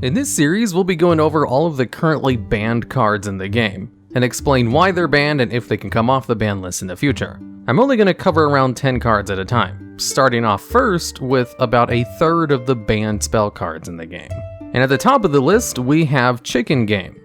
In this series, we'll be going over all of the currently banned cards in the game, and explain why they're banned and if they can come off the ban list in the future. I'm only going to cover around 10 cards at a time, starting off first with about a third of the banned spell cards in the game. And at the top of the list, we have Chicken Game.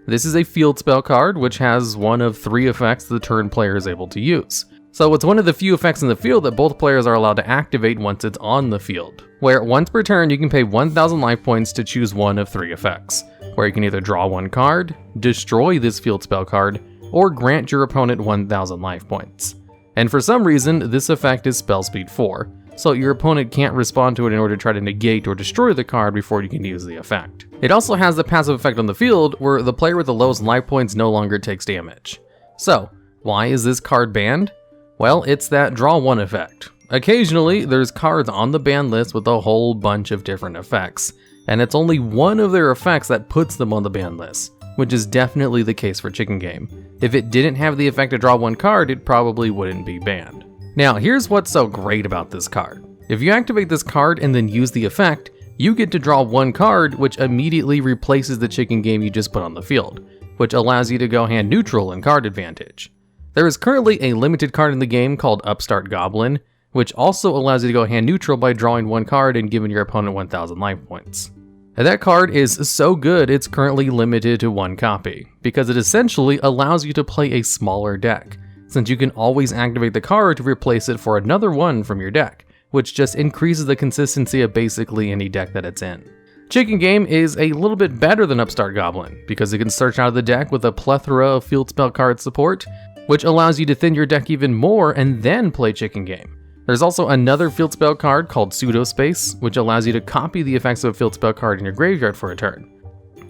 This is a field spell card which has one of 3 effects the turn player is able to use. So it's one of the few effects in the field that both players are allowed to activate once it's on the field, where once per turn you can pay 1,000 life points to choose one of 3 effects, where you can either draw 1 card, destroy this field spell card, or grant your opponent 1,000 life points. And for some reason, this effect is spell speed 4, so your opponent can't respond to it in order to try to negate or destroy the card before you can use the effect. It also has the passive effect on the field, where the player with the lowest life points no longer takes damage. So, why is this card banned? Well, it's that draw 1 effect. Occasionally, there's cards on the ban list with a whole bunch of different effects, and it's only one of their effects that puts them on the ban list, which is definitely the case for Chicken Game. If it didn't have the effect to draw 1 card, it probably wouldn't be banned. Now, here's what's so great about this card. If you activate this card and then use the effect, you get to draw 1 card, which immediately replaces the Chicken Game you just put on the field, which allows you to go hand neutral and card advantage. There is currently a limited card in the game called Upstart Goblin, which also allows you to go hand neutral by drawing 1 card and giving your opponent 1,000 life points. And that card is so good it's currently limited to 1 copy, because it essentially allows you to play a smaller deck, since you can always activate the card to replace it for another one from your deck, which just increases the consistency of basically any deck that it's in. Chicken Game is a little bit better than Upstart Goblin, because it can search out of the deck with a plethora of field spell card support, which allows you to thin your deck even more and then play Chicken Game. There's also another field spell card called Pseudo Space, which allows you to copy the effects of a field spell card in your graveyard for a turn.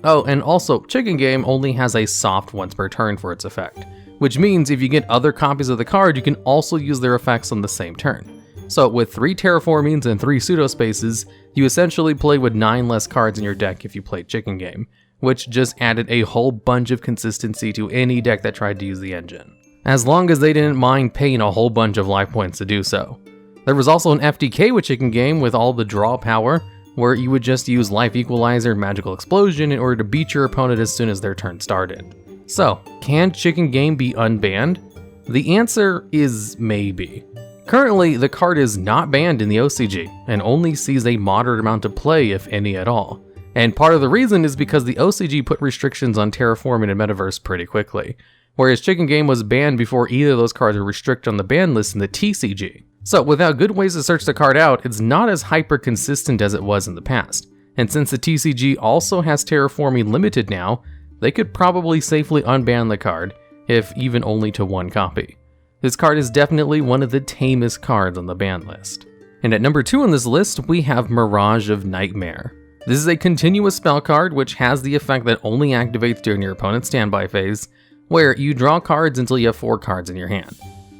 Oh, and also, Chicken Game only has a soft once per turn for its effect, which means if you get other copies of the card, you can also use their effects on the same turn. So with 3 terraformings and 3 pseudo spaces, you essentially play with 9 less cards in your deck if you played Chicken Game, which just added a whole bunch of consistency to any deck that tried to use the engine, as long as they didn't mind paying a whole bunch of life points to do so. There was also an FTK with Chicken Game with all the draw power, where you would just use Life Equalizer and Magical Explosion in order to beat your opponent as soon as their turn started. So, can Chicken Game be unbanned? The answer is maybe. Currently, the card is not banned in the OCG, and only sees a moderate amount of play, if any at all. And part of the reason is because the OCG put restrictions on terraforming and Metaverse pretty quickly, whereas Chicken Game was banned before either of those cards were restricted on the ban list in the TCG. So without good ways to search the card out, it's not as hyper consistent as it was in the past. And since the TCG also has terraforming limited now, they could probably safely unban the card, if even only to 1 copy. This card is definitely one of the tamest cards on the ban list. And at number 2 on this list, we have Mirage of Nightmare. This is a continuous spell card which has the effect that only activates during your opponent's standby phase, where you draw cards until you have 4 cards in your hand.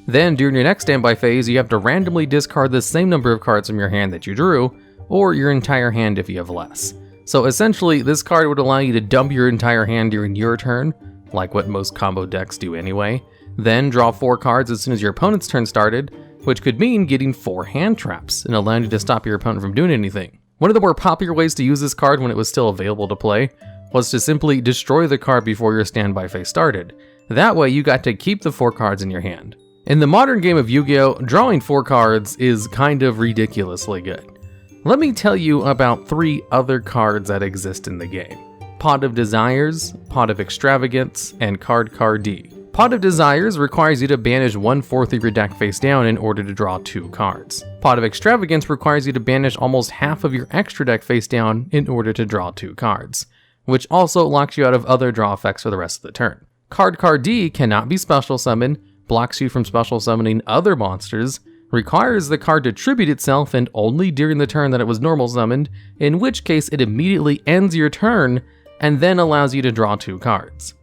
Then during your next standby phase, you have to randomly discard the same number of cards from your hand that you drew, or your entire hand if you have less. So essentially, this card would allow you to dump your entire hand during your turn, like what most combo decks do anyway, then draw 4 cards as soon as your opponent's turn started, which could mean getting 4 hand traps and allowing you to stop your opponent from doing anything. One of the more popular ways to use this card when it was still available to play was to simply destroy the card before your standby phase started. That way you got to keep the 4 cards in your hand. In the modern game of Yu-Gi-Oh, drawing 4 cards is kind of ridiculously good. Let me tell you about 3 other cards that exist in the game: Pot of Desires, Pot of Extravagance, and Card D. Pot of Desires requires you to banish 1/4 of your deck face down in order to draw 2 cards. Pot of Extravagance requires you to banish almost half of your extra deck face down in order to draw 2 cards, which also locks you out of other draw effects for the rest of the turn. Card D cannot be special summoned, blocks you from special summoning other monsters, requires the card to tribute itself and only during the turn that it was normal summoned, in which case it immediately ends your turn and then allows you to draw 2 cards.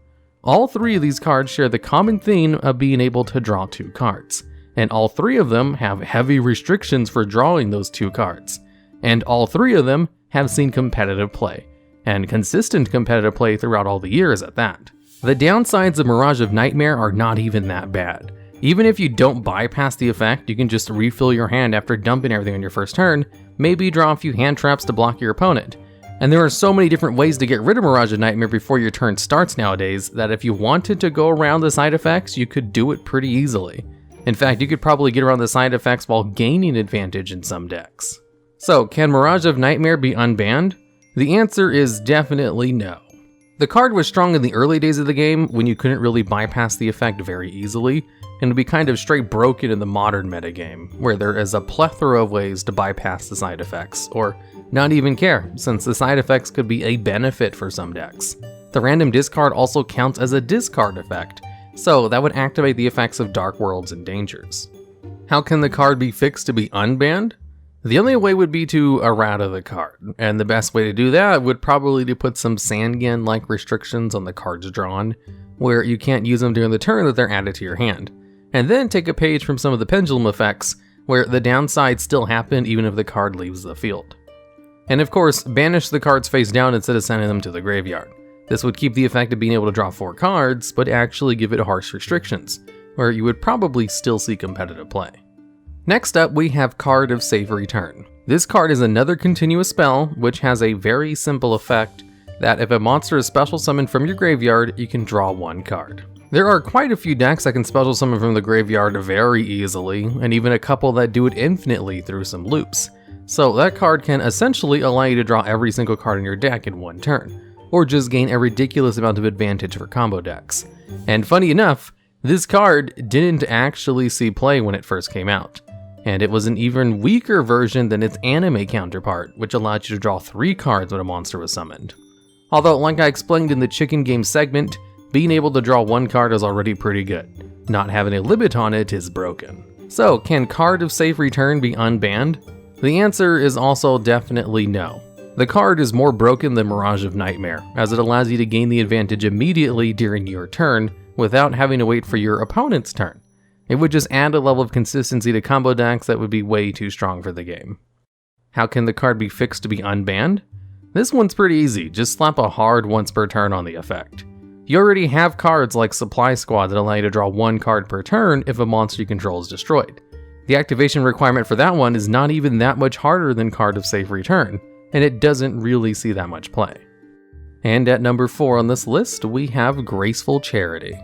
All 3 of these cards share the common theme of being able to draw 2 cards, and all 3 of them have heavy restrictions for drawing those 2 cards, and all 3 of them have seen competitive play, and consistent competitive play throughout all the years at that. The downsides of Mirage of Nightmare are not even that bad. Even if you don't bypass the effect, you can just refill your hand after dumping everything on your first turn, maybe draw a few hand traps to block your opponent. And there are so many different ways to get rid of Mirage of Nightmare before your turn starts nowadays that if you wanted to go around the side effects, you could do it pretty easily. In fact, you could probably get around the side effects while gaining advantage in some decks. So, can Mirage of Nightmare be unbanned? The answer is definitely no. The card was strong in the early days of the game when you couldn't really bypass the effect very easily, and would be kind of straight broken in the modern metagame, where there is a plethora of ways to bypass the side effects, or not even care, since the side effects could be a benefit for some decks. The random discard also counts as a discard effect, so that would activate the effects of Dark Worlds and Dangers. How can the card be fixed to be unbanned? The only way would be to errata the card, and the best way to do that would probably be to put some Sangan-like restrictions on the cards drawn, where you can't use them during the turn that they're added to your hand, and then take a page from some of the pendulum effects, where the downsides still happen even if the card leaves the field. And of course, banish the cards face down instead of sending them to the graveyard. This would keep the effect of being able to draw 4 cards, but actually give it harsh restrictions, where you would probably still see competitive play. Next up, we have Card of Safe Return. This card is another continuous spell, which has a very simple effect that if a monster is special summoned from your graveyard, you can draw 1 card. There are quite a few decks that can special summon from the graveyard very easily, and even a couple that do it infinitely through some loops. So that card can essentially allow you to draw every single card in your deck in 1 turn, or just gain a ridiculous amount of advantage for combo decks. And funny enough, this card didn't actually see play when it first came out, and it was an even weaker version than its anime counterpart, which allowed you to draw 3 cards when a monster was summoned. Although, like I explained in the chicken game segment, being able to draw 1 card is already pretty good. Not having a limit on it is broken. So, can Card of Safe Return be unbanned? The answer is also definitely no. The card is more broken than Mirage of Nightmare, as it allows you to gain the advantage immediately during your turn without having to wait for your opponent's turn. It would just add a level of consistency to combo decks that would be way too strong for the game. How can the card be fixed to be unbanned? This one's pretty easy, just slap a hard once per turn on the effect. You already have cards like Supply Squad that allow you to draw 1 card per turn if a monster you control is destroyed. The activation requirement for that one is not even that much harder than Card of Safe Return, and it doesn't really see that much play. And at number 4 on this list, we have Graceful Charity.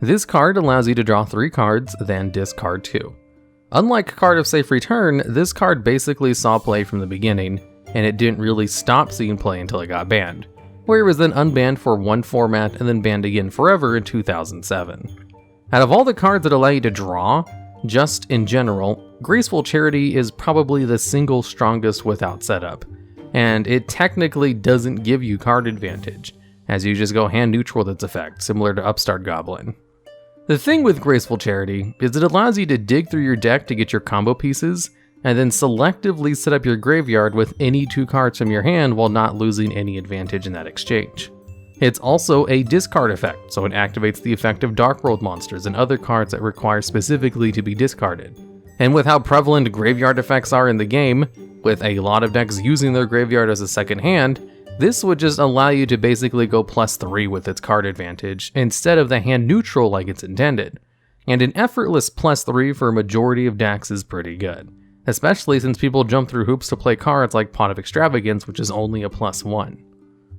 This card allows you to draw 3 cards, then discard 2. Unlike Card of Safe Return, this card basically saw play from the beginning, and it didn't really stop seeing play until it got banned, where it was then unbanned for 1 format and then banned again forever in 2007. Out of all the cards that allow you to draw, just in general, Graceful Charity is probably the single strongest without setup, and it technically doesn't give you card advantage, as you just go hand neutral with its effect, similar to Upstart Goblin. The thing with Graceful Charity is it allows you to dig through your deck to get your combo pieces, and then selectively set up your graveyard with any 2 cards from your hand while not losing any advantage in that exchange. It's also a discard effect, so it activates the effect of Dark World monsters and other cards that require specifically to be discarded. And with how prevalent graveyard effects are in the game, with a lot of decks using their graveyard as a second hand, this would just allow you to basically go +3 with its card advantage, instead of the hand neutral like it's intended. And an effortless +3 for a majority of decks is pretty good, especially since people jump through hoops to play cards like Pot of Extravagance, which is only a +1.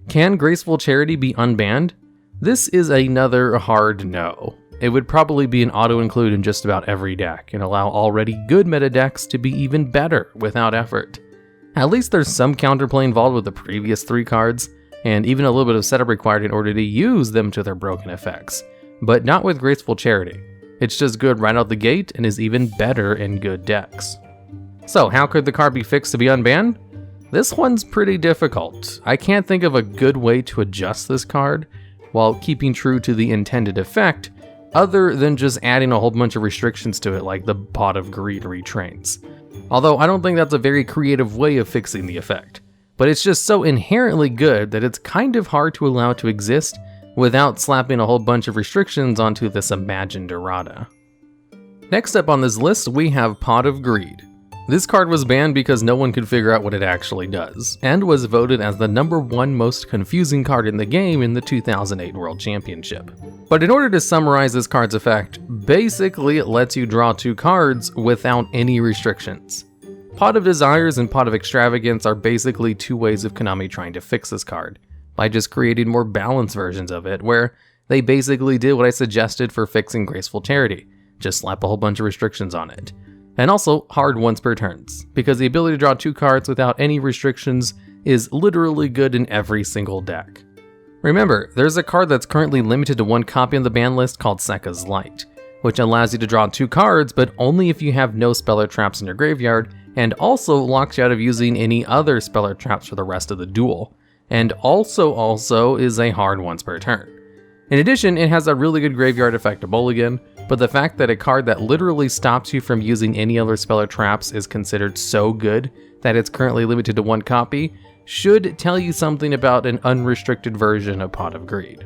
Can Graceful Charity be unbanned? This is another hard no. It would probably be an auto-include in just about every deck, and allow already good meta decks to be even better without effort. At least there's some counterplay involved with the previous 3 cards, and even a little bit of setup required in order to use them to their broken effects, but not with Graceful Charity. It's just good right out the gate and is even better in good decks. So how could the card be fixed to be unbanned? This one's pretty difficult. I can't think of a good way to adjust this card while keeping true to the intended effect, other than just adding a whole bunch of restrictions to it like the Pot of Greed retrains. Although I don't think that's a very creative way of fixing the effect, but it's just so inherently good that it's kind of hard to allow to exist without slapping a whole bunch of restrictions onto this imagined errata. Next up on this list, we have Pot of Greed. This card was banned because no one could figure out what it actually does, and was voted as the #1 most confusing card in the game in the 2008 World Championship. But in order to summarize this card's effect, basically it lets you draw 2 cards without any restrictions. Pot of Desires and Pot of Extravagance are basically two ways of Konami trying to fix this card, by just creating more balanced versions of it, where they basically did what I suggested for fixing Graceful Charity, just slap a whole bunch of restrictions on it. And also hard once per turns, because the ability to draw 2 cards without any restrictions is literally good in every single deck. Remember, there's a card that's currently limited to 1 copy on the ban list called Sekka's Light, which allows you to draw 2 cards, but only if you have no spell or traps in your graveyard, and also locks you out of using any other spell or traps for the rest of the duel, and also is a hard once per turn. In addition, it has a really good graveyard effect to mulligan, but the fact that a card that literally stops you from using any other spell or traps is considered so good that it's currently limited to 1 copy should tell you something about an unrestricted version of Pot of Greed.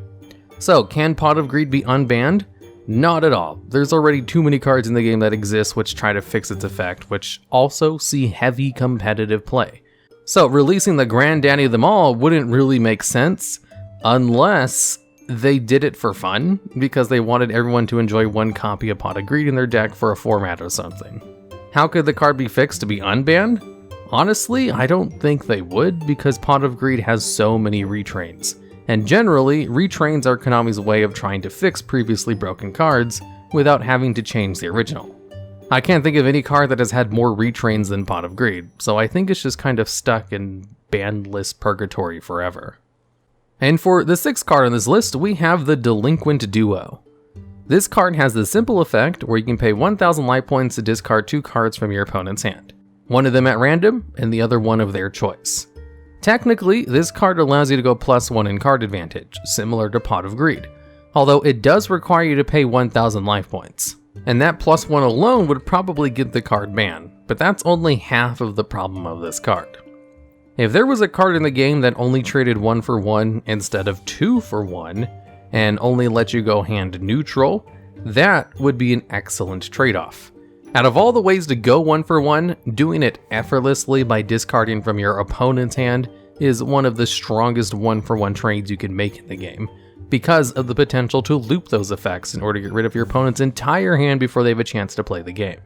So, can Pot of Greed be unbanned? Not at all. There's already too many cards in the game that exist which try to fix its effect, which also see heavy competitive play. So releasing the granddaddy of them all wouldn't really make sense unless they did it for fun, because they wanted everyone to enjoy 1 copy of Pot of Greed in their deck for a format or something. How could the card be fixed to be unbanned? Honestly, I don't think they would, because Pot of Greed has so many retrains. And generally, retrains are Konami's way of trying to fix previously broken cards without having to change the original. I can't think of any card that has had more retrains than Pot of Greed, so I think it's just kind of stuck in banned list purgatory forever. And for the 6th card on this list, we have the Delinquent Duo. This card has the simple effect where you can pay 1,000 life points to discard 2 cards from your opponent's hand. One of them at random, and the other one of their choice. Technically, this card allows you to go +1 in card advantage, similar to Pot of Greed, although it does require you to pay 1,000 life points. And that +1 alone would probably get the card banned, but that's only half of the problem of this card. If there was a card in the game that only traded 1 for 1 instead of 2 for 1, and only let you go hand neutral, that would be an excellent trade-off. Out of all the ways to go 1 for 1, doing it effortlessly by discarding from your opponent's hand is one of the strongest 1 for 1 trades you can make in the game, because of the potential to loop those effects in order to get rid of your opponent's entire hand before they have a chance to play the game.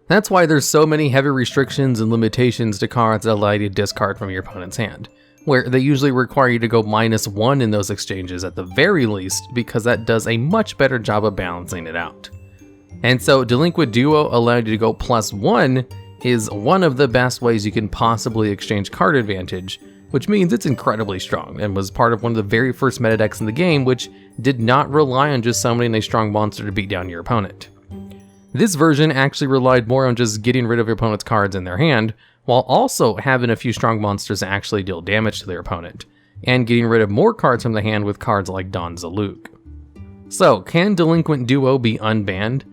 That's why there's so many heavy restrictions and limitations to cards that allow you to discard from your opponent's hand, where they usually require you to go -1 in those exchanges at the very least, because that does a much better job of balancing it out. And so Delinquent Duo allowing you to go +1 is one of the best ways you can possibly exchange card advantage, which means it's incredibly strong and was part of one of the very first meta decks in the game, which did not rely on just summoning a strong monster to beat down your opponent. This version actually relied more on just getting rid of your opponent's cards in their hand, while also having a few strong monsters that actually deal damage to their opponent, and getting rid of more cards from the hand with cards like Don Zaluk. So, can Delinquent Duo be unbanned?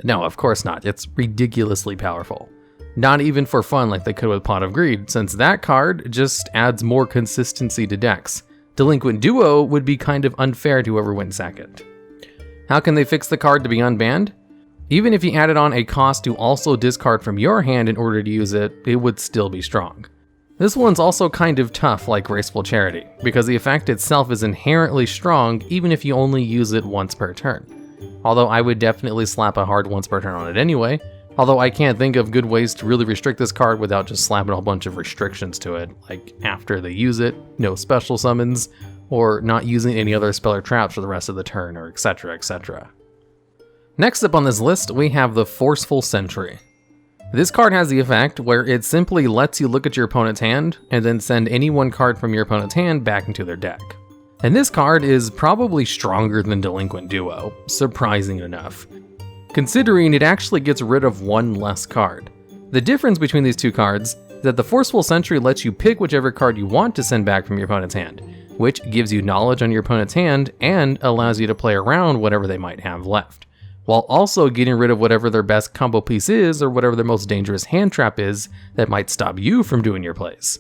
No, of course not. It's ridiculously powerful. Not even for fun like they could with Pot of Greed, since that card just adds more consistency to decks. Delinquent Duo would be kind of unfair to whoever went second. How can they fix the card to be unbanned? Even if you added on a cost to also discard from your hand in order to use it, it would still be strong. This one's also kind of tough like Graceful Charity, because the effect itself is inherently strong even if you only use it once per turn. Although I would definitely slap a hard once per turn on it anyway, although I can't think of good ways to really restrict this card without just slapping a whole bunch of restrictions to it, like after they use it, no special summons, or not using any other spell or traps for the rest of the turn, or etc, etc. Next up on this list, we have the Forceful Sentry. This card has the effect where it simply lets you look at your opponent's hand, and then send any 1 card from your opponent's hand back into their deck. And this card is probably stronger than Delinquent Duo, surprising enough, considering it actually gets rid of 1 less card. The difference between these 2 cards is that the Forceful Sentry lets you pick whichever card you want to send back from your opponent's hand, which gives you knowledge on your opponent's hand and allows you to play around whatever they might have left, while also getting rid of whatever their best combo piece is or whatever their most dangerous hand trap is that might stop you from doing your plays.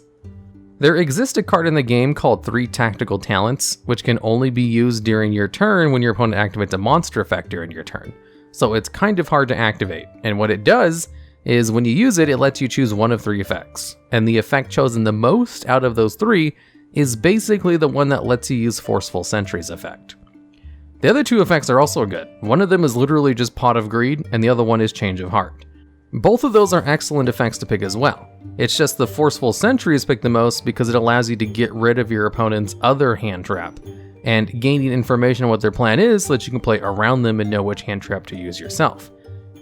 There exists a card in the game called 3 Tactical Talents, which can only be used during your turn when your opponent activates a monster effect during your turn. So it's kind of hard to activate, and what it does is when you use it, it lets you choose one of 3 effects, and the effect chosen the most out of those 3 is basically the one that lets you use Forceful Sentry's effect. The other 2 effects are also good. One of them is literally just Pot of Greed, and the other one is Change of Heart. Both of those are excellent effects to pick as well. It's just the Forceful Sentry is picked the most because it allows you to get rid of your opponent's other hand trap, and gaining information on what their plan is so that you can play around them and know which hand trap to use yourself.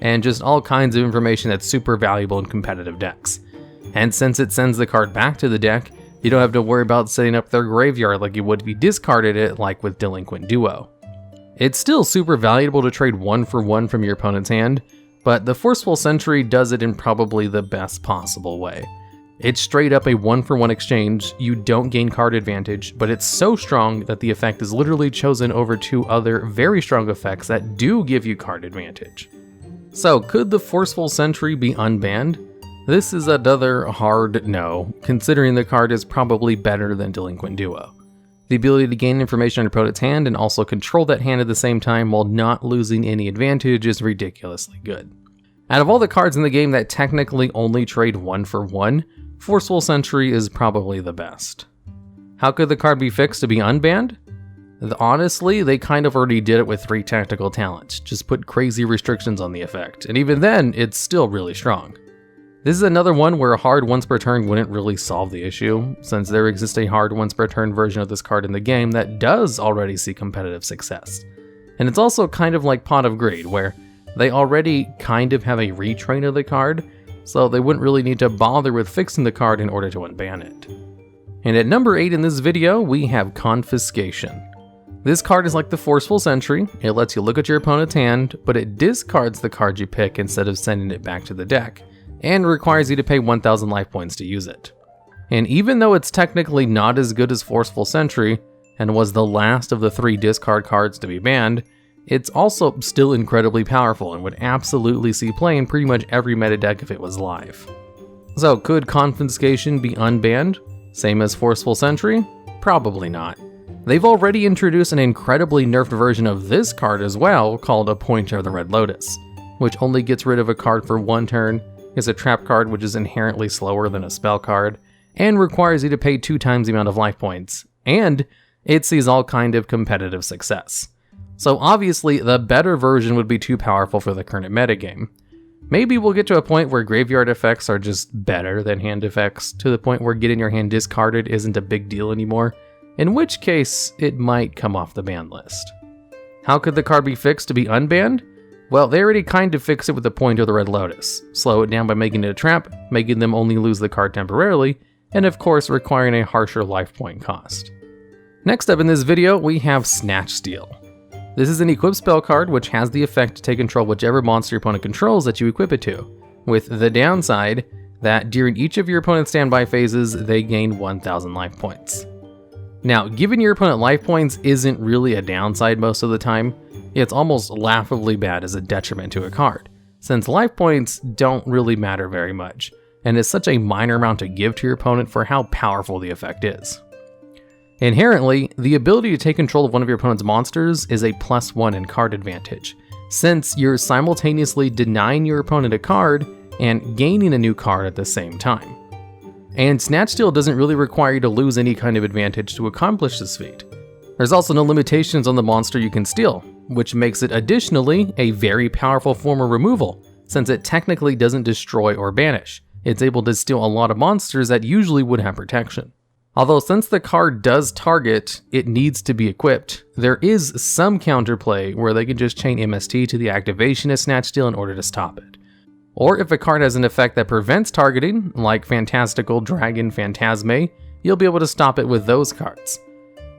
And just all kinds of information that's super valuable in competitive decks. And since it sends the card back to the deck, you don't have to worry about setting up their graveyard like you would if you discarded it, like with Delinquent Duo. It's still super valuable to trade 1-for-1 from your opponent's hand, but the Forceful Sentry does it in probably the best possible way. It's straight up a 1-for-1 exchange. You don't gain card advantage, but it's so strong that the effect is literally chosen over 2 other very strong effects that do give you card advantage. So could the Forceful Sentry be unbanned? This is another hard no, considering the card is probably better than Delinquent Duo. The ability to gain information on your opponent's hand and also control that hand at the same time while not losing any advantage is ridiculously good. Out of all the cards in the game that technically only trade 1-for-1, Forceful Sentry is probably the best. How could the card be fixed to be unbanned? Honestly, they kind of already did it with 3 tactical talents, just put crazy restrictions on the effect, and even then, it's still really strong. This is another one where a hard once per turn wouldn't really solve the issue, since there exists a hard once per turn version of this card in the game that does already see competitive success. And it's also kind of like Pot of Greed, where they already kind of have a retrain of the card, so they wouldn't really need to bother with fixing the card in order to unban it. And at number 8 in this video, we have Confiscation. This card is like the Forceful Sentry. It lets you look at your opponent's hand, but it discards the card you pick instead of sending it back to the deck, and requires you to pay 1,000 life points to use it. And even though it's technically not as good as Forceful Sentry, and was the last of the 3 discard cards to be banned, it's also still incredibly powerful and would absolutely see play in pretty much every meta deck if it was live. So could Confiscation be unbanned? Same as Forceful Sentry? Probably not. They've already introduced an incredibly nerfed version of this card as well, called a Pointer of the Red Lotus, which only gets rid of a card for 1 turn, is a trap card which is inherently slower than a spell card, and requires you to pay 2 times the amount of life points, and it sees all kind of competitive success. So obviously the better version would be too powerful for the current metagame. Maybe we'll get to a point where graveyard effects are just better than hand effects, to the point where getting your hand discarded isn't a big deal anymore, in which case it might come off the ban list. How could the card be fixed to be unbanned? Well, they already kind of fixed it with the Pointer of the Red Lotus. Slow it down by making it a trap, making them only lose the card temporarily, and of course requiring a harsher life point cost. Next up in this video, we have Snatch Steal. This is an equipped spell card which has the effect to take control of whichever monster your opponent controls that you equip it to, with the downside that during each of your opponent's standby phases, they gain 1,000 life points. Now, giving your opponent life points isn't really a downside most of the time. It's almost laughably bad as a detriment to a card, since life points don't really matter very much, and it's such a minor amount to give to your opponent for how powerful the effect is. Inherently, the ability to take control of one of your opponent's monsters is a +1 in card advantage, since you're simultaneously denying your opponent a card and gaining a new card at the same time. And Snatch Steal doesn't really require you to lose any kind of advantage to accomplish this feat. There's also no limitations on the monster you can steal, which makes it additionally a very powerful form of removal, since it technically doesn't destroy or banish. It's able to steal a lot of monsters that usually would have protection. Although since the card does target, it needs to be equipped, there is some counterplay where they can just chain MST to the activation of Snatch Steal in order to stop it. Or if a card has an effect that prevents targeting, like Fantastical Dragon Phantasme, you'll be able to stop it with those cards.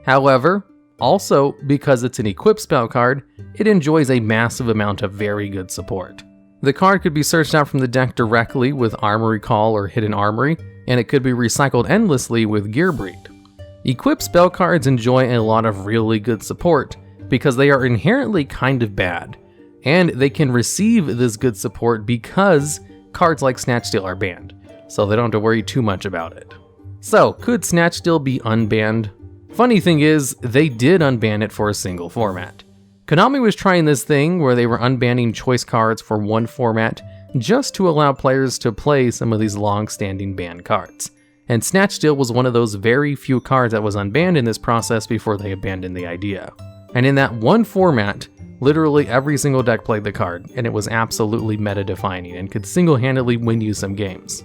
However, also because it's an equipped spell card, it enjoys a massive amount of very good support. The card could be searched out from the deck directly with Armory Call or Hidden Armory, and it could be recycled endlessly with Gearbreed. Equipped spell cards enjoy a lot of really good support because they are inherently kind of bad, and they can receive this good support because cards like Snatch Steal are banned, so they don't have to worry too much about it. So, could Snatch Steal be unbanned? Funny thing is, they did unban it for a single format. Konami was trying this thing where they were unbanning choice cards for one format just to allow players to play some of these long-standing banned cards. And Snatch Steal was one of those very few cards that was unbanned in this process before they abandoned the idea. And in that one format, Literally every single deck played the card, and it was absolutely meta-defining and could single-handedly win you some games.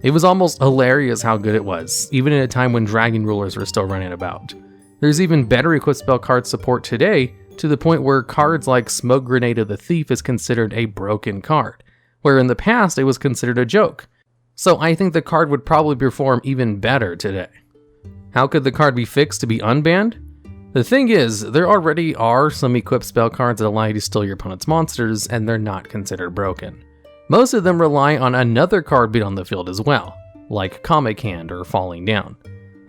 It was almost hilarious how good it was, even in a time when Dragon Rulers were still running about. There's even better equipped spell card support today, to the point where cards like Smoke Grenade of the Thief is considered a broken card, where in the past it was considered a joke. So I think the card would probably perform even better today. How could the card be fixed to be unbanned? The thing is, there already are some equipped spell cards that allow you to steal your opponent's monsters, and they're not considered broken. Most of them rely on another card being on the field as well, like Comic Hand or Falling Down.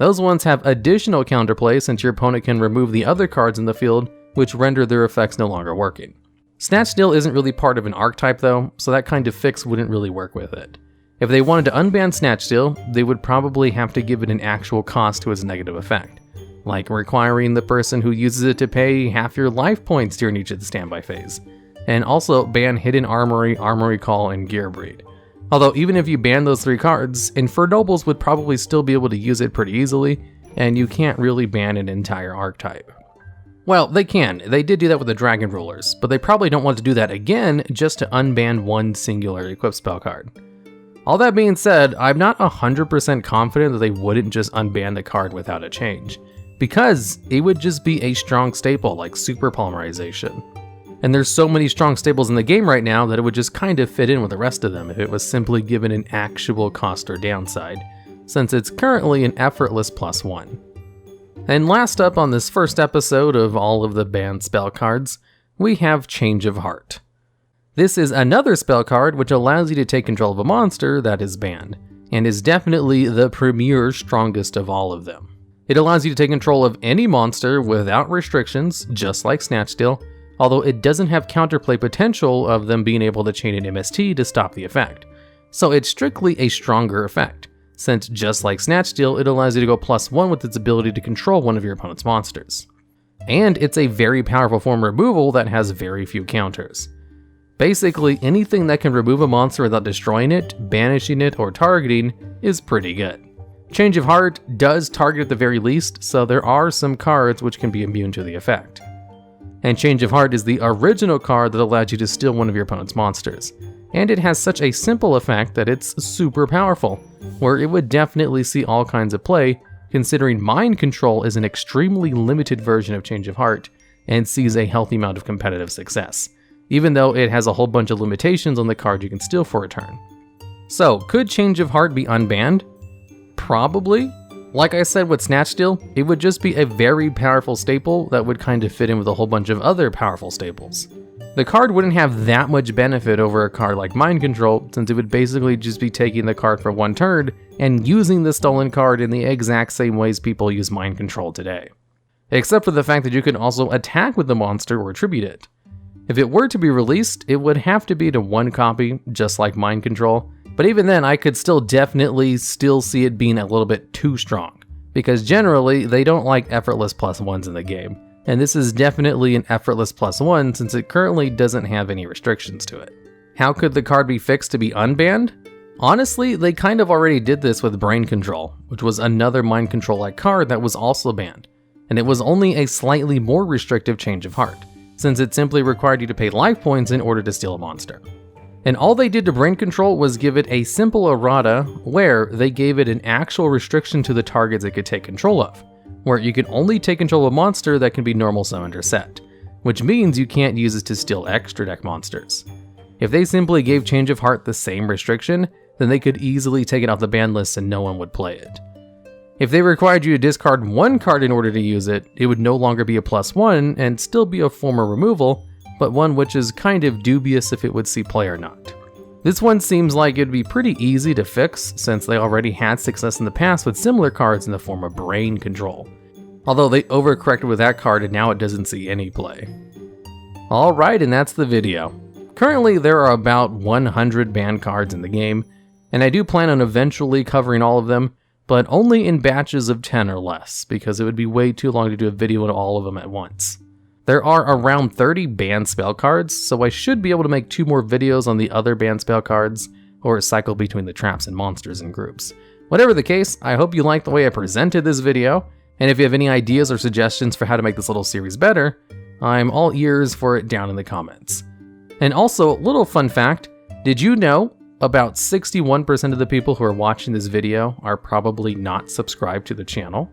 Those ones have additional counterplay since your opponent can remove the other cards in the field, which render their effects no longer working. Snatch Steal isn't really part of an archetype though, so that kind of fix wouldn't really work with it. If they wanted to unban Snatch Steal, they would probably have to give it an actual cost to its negative effect, like requiring the person who uses it to pay half your life points during each of the standby phase, and also ban Hidden Armory, Armory Call, and Gear Breed. Although even if you ban those 3 cards, Infernobles would probably still be able to use it pretty easily, and you can't really ban an entire archetype. Well, they can. They did do that with the Dragon Rulers, but they probably don't want to do that again just to unban one singular equipped spell card. All that being said, I'm not 100% confident that they wouldn't just unban the card without a change, because it would just be a strong staple like Super Polymerization. And there's so many strong staples in the game right now that it would just kind of fit in with the rest of them if it was simply given an actual cost or downside, since it's currently an effortless +1. And last up on this first episode of all of the banned spell cards, we have Change of Heart. This is another spell card which allows you to take control of a monster that is banned, and is definitely the premier strongest of all of them. It allows you to take control of any monster without restrictions, just like Snatch Steal, although it doesn't have counterplay potential of them being able to chain an MST to stop the effect. So it's strictly a stronger effect, since just like Snatch Steal, it allows you to go +1 with its ability to control one of your opponent's monsters. And it's a very powerful form of removal that has very few counters. Basically, anything that can remove a monster without destroying it, banishing it, or targeting is pretty good. Change of Heart does target at the very least, so there are some cards which can be immune to the effect. And Change of Heart is the original card that allows you to steal one of your opponent's monsters. And it has such a simple effect that it's super powerful, where it would definitely see all kinds of play, considering Mind Control is an extremely limited version of Change of Heart, and sees a healthy amount of competitive success, even though it has a whole bunch of limitations on the card you can steal for a turn. So, could Change of Heart be unbanned? Probably. Like I said with Snatch Steal, it would just be a very powerful staple that would kind of fit in with a whole bunch of other powerful staples. The card wouldn't have that much benefit over a card like Mind Control, since it would basically just be taking the card for one turn and using the stolen card in the exact same ways people use Mind Control today. Except for the fact that you can also attack with the monster or tribute it. If it were to be released, it would have to be to one copy, just like Mind Control, but even then I could definitely see it being a little bit too strong, because generally they don't like effortless +1s in the game, and this is definitely an effortless +1 since it currently doesn't have any restrictions to it. How could the card be fixed to be unbanned? Honestly, they kind of already did this with Brain Control, which was another Mind Control-like card that was also banned, and it was only a slightly more restrictive Change of Heart, since it simply required you to pay life points in order to steal a monster. And all they did to Brain Control was give it a simple errata where they gave it an actual restriction to the targets it could take control of, where you can only take control of a monster that can be normal summoned or set, which means you can't use it to steal extra deck monsters. If they simply gave Change of Heart the same restriction, then they could easily take it off the ban list and no one would play it. If they required you to discard one card in order to use it, it would no longer be a +1 and still be a form of removal, but one which is kind of dubious if it would see play or not. This one seems like it'd be pretty easy to fix since they already had success in the past with similar cards in the form of Brain Control. Although they overcorrected with that card and now it doesn't see any play. Alright, and that's the video. Currently there are about 100 banned cards in the game, and I do plan on eventually covering all of them, but only in batches of 10 or less, because it would be way too long to do a video on all of them at once. There are around 30 banned spell cards, so I should be able to make 2 more videos on the other banned spell cards, or cycle between the traps and monsters in groups. Whatever the case, I hope you liked the way I presented this video, and if you have any ideas or suggestions for how to make this little series better, I'm all ears for it down in the comments. And also, little fun fact, did you know about 61% of the people who are watching this video are probably not subscribed to the channel?